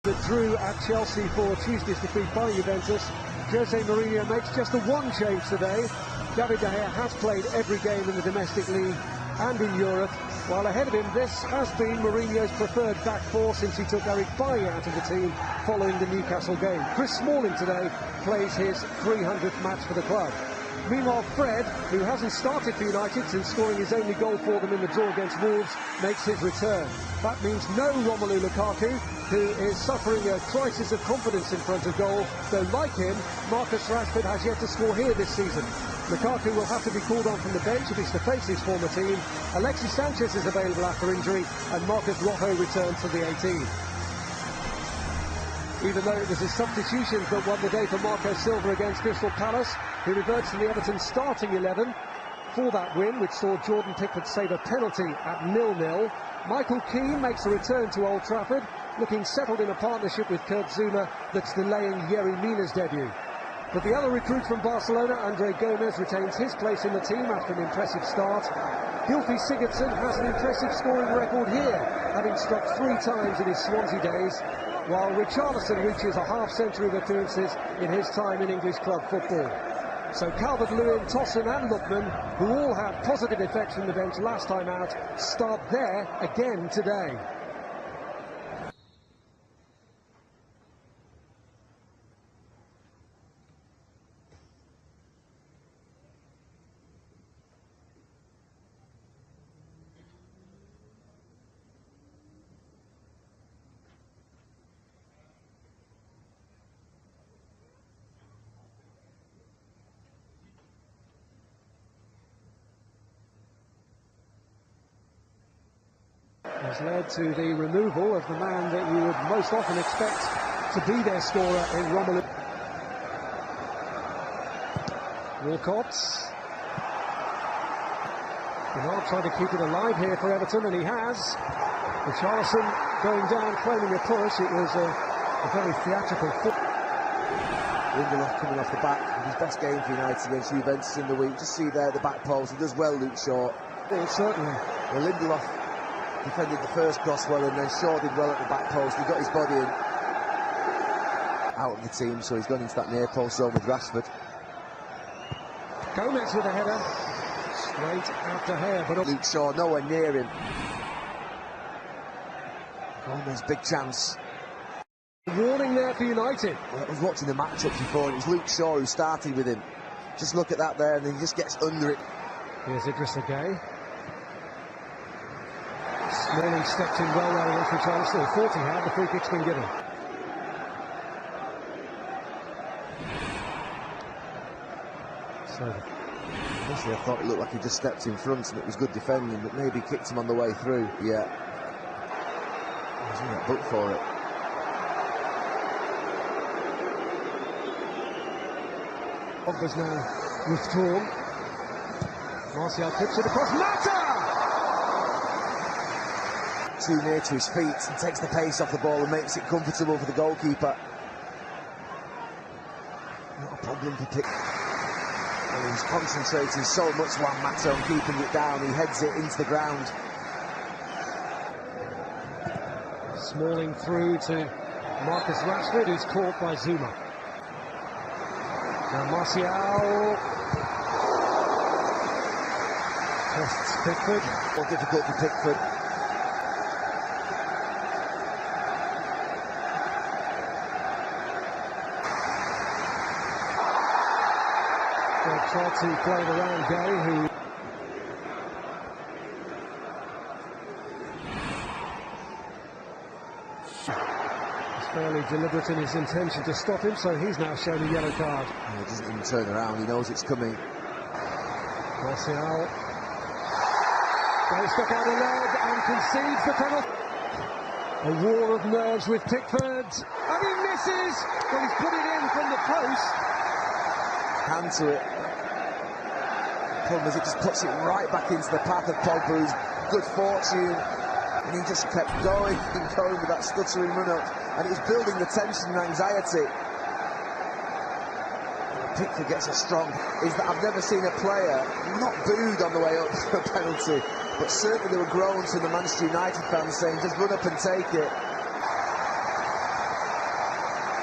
That drew at Chelsea for Tuesday's defeat by Juventus. Jose Mourinho makes just the one change today. David De Gea has played every game in the domestic league and in Europe, while ahead of him this has been Mourinho's preferred back four since he took Eric Bailly out of the team following the Newcastle game. Chris Smalling today plays his 300th match for the club. Meanwhile, Fred, who hasn't started for United since scoring his only goal for them in the draw against Wolves, makes his return. That means no Romelu Lukaku, who is suffering a crisis of confidence in front of goal, though like him, Marcus Rashford has yet to score here this season. Lukaku will have to be called on from the bench if he's to face his former team. Alexis Sanchez is available after injury, and Marcus Rojo returns for the 18. Even though it was his substitutions that won the day for Marco Silva against Crystal Palace, who reverts to the Everton starting 11 for that win, which saw Jordan Pickford save a penalty at 0-0. Michael Keane makes a return to Old Trafford, looking settled in a partnership with Kurt Zouma that's delaying Yerry Mina's debut. But the other recruit from Barcelona, Andre Gomes, retains his place in the team after an impressive start. Gylfi Sigurdsson has an impressive scoring record here, having struck 3 times in his Swansea days, while Richarlison reaches a half-century of appearances in his time in English club football. So Calvert-Lewin, Tosun and Lookman, who all had positive effects from the bench last time out, start there again today. Has led to the removal of the man that you would most often expect to be their scorer in Romelu. Walcott. Bernard trying to keep it alive here for Everton, and he has. Richarlison going down, claiming a push. It was a very theatrical foot. Lindelof coming off the back with his best game for United against Juventus in the week. Just see there the back post. He does well, Luke Shaw. Well, certainly. Well, Lindelof defended the first cross well, and then Shaw did well at the back post. He got his body in out of the team, so he's gone into that near post zone with Rashford. Gomez with a header, straight after Hair, but Luke Shaw nowhere near him. Gomez, big chance. Warning there for United. Well, I was watching the matchup before, and it was Luke Shaw who started with him. Just look at that there, and then he just gets under it. Here's Idrissa Gueye. Smalling stepped in well there against Richarlison. Thought he had, the free kick's been given. So, honestly, I thought it looked like he just stepped in front and it was good defending, but maybe kicked him on the way through. Yeah. He's in that book for it. Pogba's now withdrawn. Martial puts it across. Mata! Too near to his feet and takes the pace off the ball and makes it comfortable for the goalkeeper. Not a problem for Pickford. And he's concentrating so much, Juan Mata, on keeping it down. He heads it into the ground. Smalling through to Marcus Rashford, who's caught by Zouma. Now Martial tests Pickford. More difficult for Pickford. Tried to play it around Gueye, who is fairly deliberate in his intention to stop him, so he's now shown a yellow card. He doesn't even turn around, he knows it's coming. Martial goes stuck out the leg and concedes the penalty. A war of nerves with Pickford, and he misses, but he's put it in from the post. Hand to it. The problem is it just puts it right back into the path of Pogba, who's good fortune, and he just kept going and going with that stuttering run-up, and it was building the tension and anxiety. Pickford gets a strong, is that I've never seen a player not booed on the way up for a penalty, but certainly there were groans from the Manchester United fans saying just run up and take it.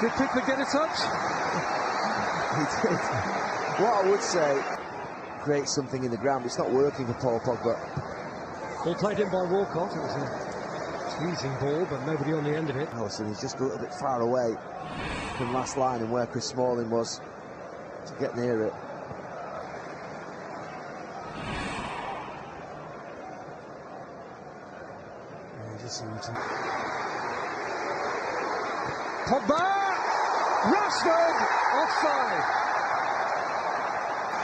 Did Pickford get a touch? He did. What I would say, create something in the ground. It's not working for Paul Pogba. Ball played in by Walcott. It was a teasing ball, but nobody on the end of it. Allison is just a little bit far away from last line and where Chris Smalling was to get near it. Pogba! Rashford! Offside!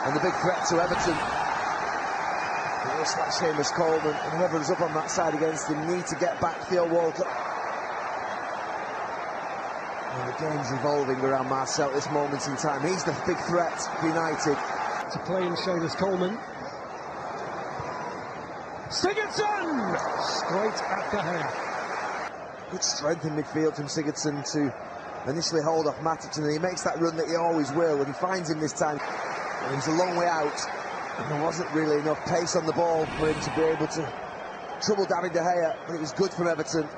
And the big threat to Everton. It looks like Seamus Coleman and whoever's up on that side against him need to get back Theo Walcott. And the game's revolving around Marcel at this moment in time. He's the big threat for United. To play in Seamus Coleman. Sigurdsson! Straight at De Gea. Good strength in midfield from Sigurdsson to initially hold off Matic, and then he makes that run that he always will, and he finds him this time. And he's a long way out, and there wasn't really enough pace on the ball for him to be able to trouble David De Gea, but it was good from Everton.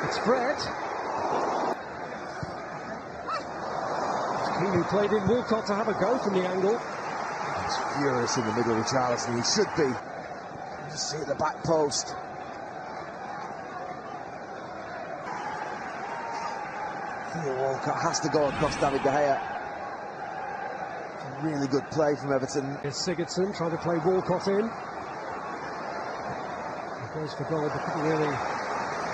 It's Fred. He played in Walcott to have a go from the angle. He's furious in the middle of Richarlison. He should be. Just see at the back post. Theo Walcott has to go across David De Gea. Really good play from Everton. Here's Sigurdsson trying to play Walcott in. He goes for goal, but couldn't really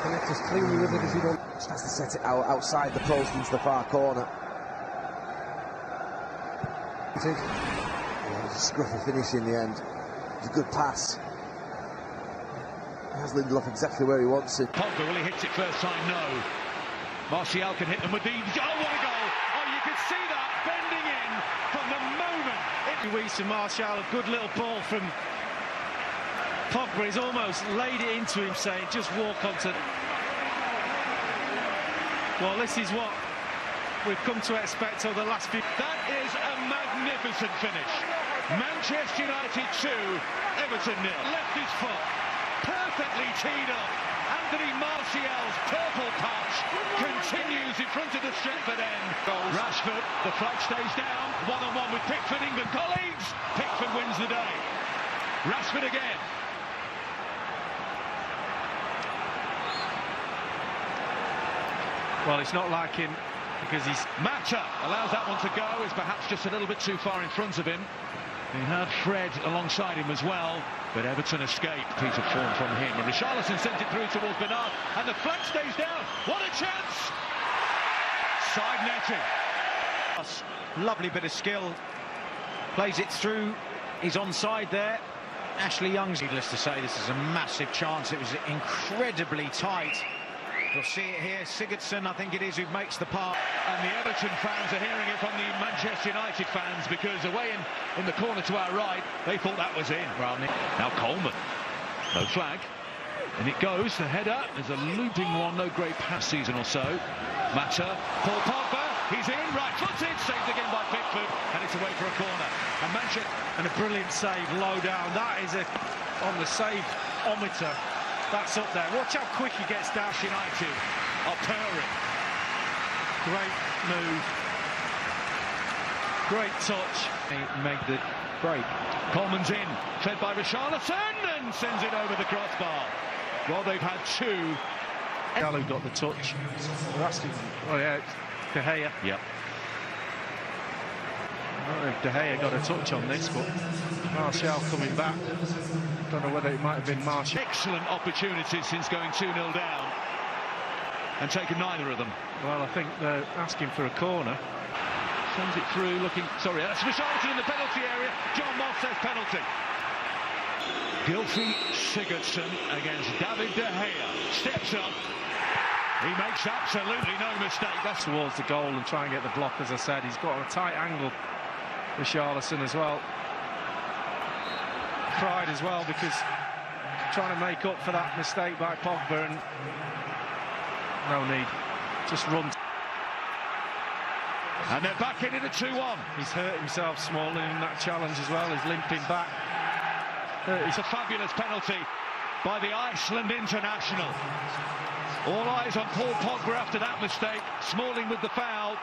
connect as cleanly with it as he'd want. Just has to set it out outside the post into the far corner. Yeah, it was a scruffy finish in the end. It was a good pass. He has Lindelof exactly where he wants it. Pogba, will he hit it first time? No. Martial can hit them with the... Oh, what a goal! Oh, you can see that bending in from the moment. Luis and Martial, a good little ball from Pogba. He's almost laid it into him, saying, just walk onto... Well, this is what we've come to expect over the last few... That is a magnificent finish. Manchester United 2, Everton 0. Left his foot, perfectly teed up. Anthony Martial's purple patch continues in front of the Stretford end. Rashford, the flag stays down. One-on-one with Pickford, England colleagues. Pickford wins the day. Rashford again. Well, it's not like him because he's... Mata allows that one to go. Is perhaps just a little bit too far in front of him. He had Fred alongside him as well, but Everton escaped. Piece of form from him, and Richarlison sent it through towards Bernard, and the flag stays down. What a chance! Side netting. Lovely bit of skill. Plays it through. He's onside there. Ashley Young's needless to say, this is a massive chance. It was incredibly tight. You'll see it here. Sigurdsson, I think it is, who makes the pass. And the Everton fans are hearing it from the Manchester United fans, because away in the corner to our right, they thought that was in. Now Coleman. No flag. And it goes. The header. There's a looping one. No great pass season or so. Mata. Paul Pogba. He's in. Right-footed. Saved again by Pickford. And it's away for a corner. And Manchester... And a brilliant save low down. That is on the save-ometer. That's up there. Watch how quick he gets down. United are purring. Great move. Great touch. He made the break. Coleman's in. Fed by Richarlison and sends it over the crossbar. Well, they've had two. Gallo got the touch. Oh, yeah, De Gea. Yep. I don't know if De Gea got a touch on this, but Martial coming back. Don't know whether it might have been Martial. Excellent opportunities since going 2-0 down and taken neither of them. Well, I think they're asking for a corner. Sends it through, looking... Sorry, that's Richarlison in the penalty area. John Moss says penalty. Gylfi Sigurdsson against David De Gea. Steps up. He makes absolutely no mistake. That's towards the goal and try and get the block, as I said. He's got a tight angle, Richarlison, as well. Pride as well, because trying to make up for that mistake by Pogba, and no need, just run. And they're back in it at 2-1. He's hurt himself, Smalling, in that challenge as well. He's limping back. It's a fabulous penalty by the Iceland international. All eyes on Paul Pogba after that mistake. Smalling with the foul.